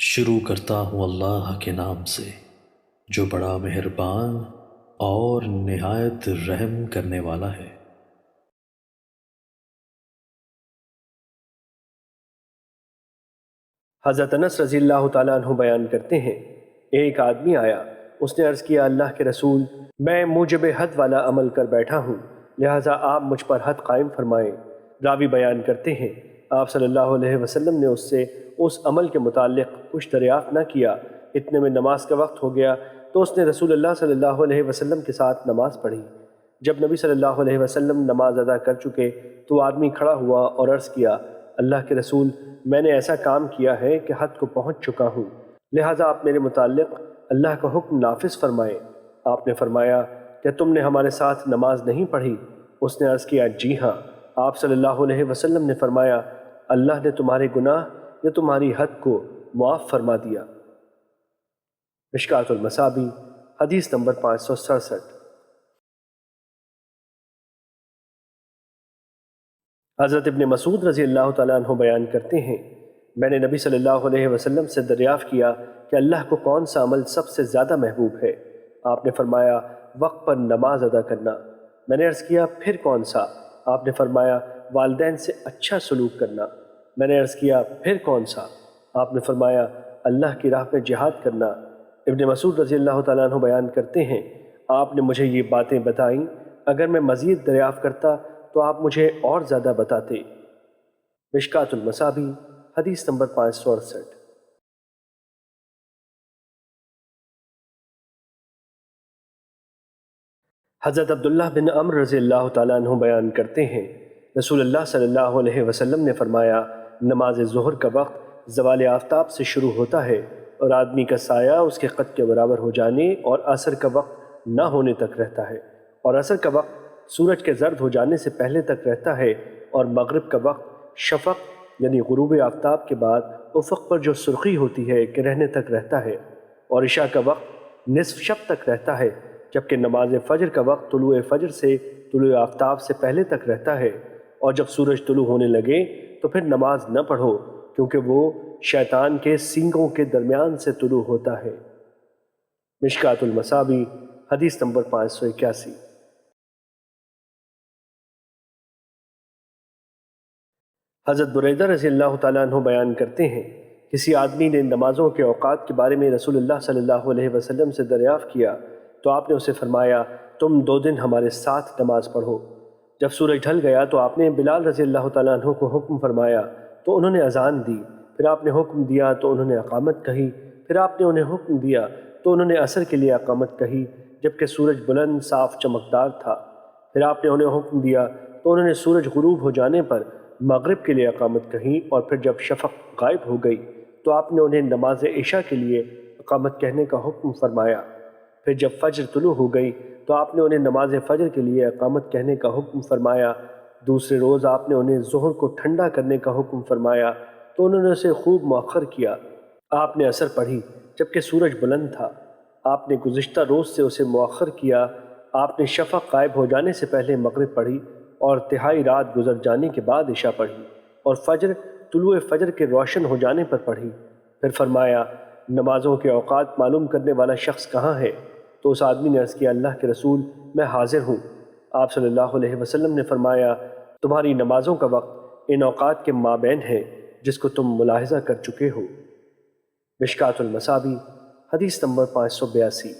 شروع کرتا ہوں اللہ کے نام سے جو بڑا مہربان اور نہایت رحم کرنے والا ہے۔ حضرت انس رضی اللہ تعالیٰ عنہ بیان کرتے ہیں، ایک آدمی آیا، اس نے عرض کیا، اللہ کے رسول، میں موجب حد والا عمل کر بیٹھا ہوں، لہٰذا آپ مجھ پر حد قائم فرمائیں۔ راوی بیان کرتے ہیں، آپ صلی اللہ علیہ وسلم نے اس سے اس عمل کے متعلق کچھ دریافت نہ کیا۔ اتنے میں نماز کا وقت ہو گیا تو اس نے رسول اللہ صلی اللہ علیہ وسلم کے ساتھ نماز پڑھی۔ جب نبی صلی اللہ علیہ وسلم نماز ادا کر چکے تو آدمی کھڑا ہوا اور عرض کیا، اللہ کے رسول، میں نے ایسا کام کیا ہے کہ حد کو پہنچ چکا ہوں، لہٰذا آپ میرے متعلق اللہ کا حکم نافذ فرمائیں۔ آپ نے فرمایا، کیا تم نے ہمارے ساتھ نماز نہیں پڑھی؟ اس نے عرض کیا، جی ہاں۔ آپ صلی اللہ علیہ وسلم نے فرمایا، اللہ نے تمہارے گناہ یا تمہاری حد کو معاف فرما دیا۔ مشکوٰۃ المصابیح حدیث نمبر 567۔ حضرت ابن مسعود رضی اللہ تعالیٰ عنہ بیان کرتے ہیں، میں نے نبی صلی اللہ علیہ وسلم سے دریافت کیا کہ اللہ کو کون سا عمل سب سے زیادہ محبوب ہے؟ آپ نے فرمایا، وقت پر نماز ادا کرنا۔ میں نے عرض کیا، پھر کون سا؟ آپ نے فرمایا، والدین سے اچھا سلوک کرنا۔ میں نے عرض کیا، پھر کون سا؟ آپ نے فرمایا، اللہ کی راہ میں جہاد کرنا۔ ابن مسعود رضی اللہ تعالیٰ عنہ بیان کرتے ہیں، آپ نے مجھے یہ باتیں بتائیں، اگر میں مزید دریافت کرتا تو آپ مجھے اور زیادہ بتاتے۔ مشکوٰۃ المصابیح حدیث نمبر 568۔ حضرت عبداللہ بن عمرو رضی اللہ تعالیٰ عنہ بیان کرتے ہیں، رسول اللہ صلی اللہ علیہ وسلم نے فرمایا، نماز ظہر کا وقت زوال آفتاب سے شروع ہوتا ہے اور آدمی کا سایہ اس کے قد کے برابر ہو جانے اور عصر کا وقت نہ ہونے تک رہتا ہے، اور عصر کا وقت سورج کے زرد ہو جانے سے پہلے تک رہتا ہے، اور مغرب کا وقت شفق یعنی غروب آفتاب کے بعد افق پر جو سرخی ہوتی ہے کہ رہنے تک رہتا ہے، اور عشاء کا وقت نصف شب تک رہتا ہے، جبکہ نماز فجر کا وقت طلوع فجر سے طلوع آفتاب سے پہلے تک رہتا ہے، اور جب سورج طلوع ہونے لگے تو پھر نماز نہ پڑھو، کیونکہ وہ شیطان کے سینگوں کے درمیان سے طلوع ہوتا ہے۔ مشکوٰۃ المصابیح حدیث نمبر 581۔ حضرت بریدہ رضی اللہ تعالیٰ عنہ بیان کرتے ہیں، کسی آدمی نے نمازوں کے اوقات کے بارے میں رسول اللہ صلی اللہ علیہ وسلم سے دریافت کیا تو آپ نے اسے فرمایا، تم 2 دن ہمارے ساتھ نماز پڑھو۔ جب سورج ڈھل گیا تو آپ نے بلال رضی اللہ تعالیٰ عنہ کو حکم فرمایا تو انہوں نے اذان دی، پھر آپ نے حکم دیا تو انہوں نے اقامت کہی، پھر آپ نے انہیں حکم دیا تو انہوں نے عصر کے لیے اقامت کہی جبکہ سورج بلند صاف چمکدار تھا، پھر آپ نے انہیں حکم دیا تو انہوں نے سورج غروب ہو جانے پر مغرب کے لیے اقامت کہی، اور پھر جب شفق غائب ہو گئی تو آپ نے انہیں نماز عشاء کے لیے اقامت کہنے کا حکم فرمایا، پھر جب فجر طلوع ہو گئی تو آپ نے انہیں نماز فجر کے لیے اقامت کہنے کا حکم فرمایا۔ دوسرے روز آپ نے انہیں ظہر کو ٹھنڈا کرنے کا حکم فرمایا تو انہوں نے اسے خوب مؤخر کیا۔ آپ نے عصر پڑھی جبکہ سورج بلند تھا، آپ نے گزشتہ روز سے اسے مؤخر کیا۔ آپ نے شفق غائب ہو جانے سے پہلے مغرب پڑھی اور تہائی رات گزر جانے کے بعد عشاء پڑھی، اور فجر طلوع فجر کے روشن ہو جانے پر پڑھی۔ پھر فرمایا، نمازوں کے اوقات معلوم کرنے والا شخص کہاں ہے؟ تو اس آدمی نے عرض کیا، اللہ کے رسول، میں حاضر ہوں۔ آپ صلی اللہ علیہ وسلم نے فرمایا، تمہاری نمازوں کا وقت ان اوقات کے مابین ہے جس کو تم ملاحظہ کر چکے ہو۔ مشکوٰۃ المصابیح حدیث نمبر 582۔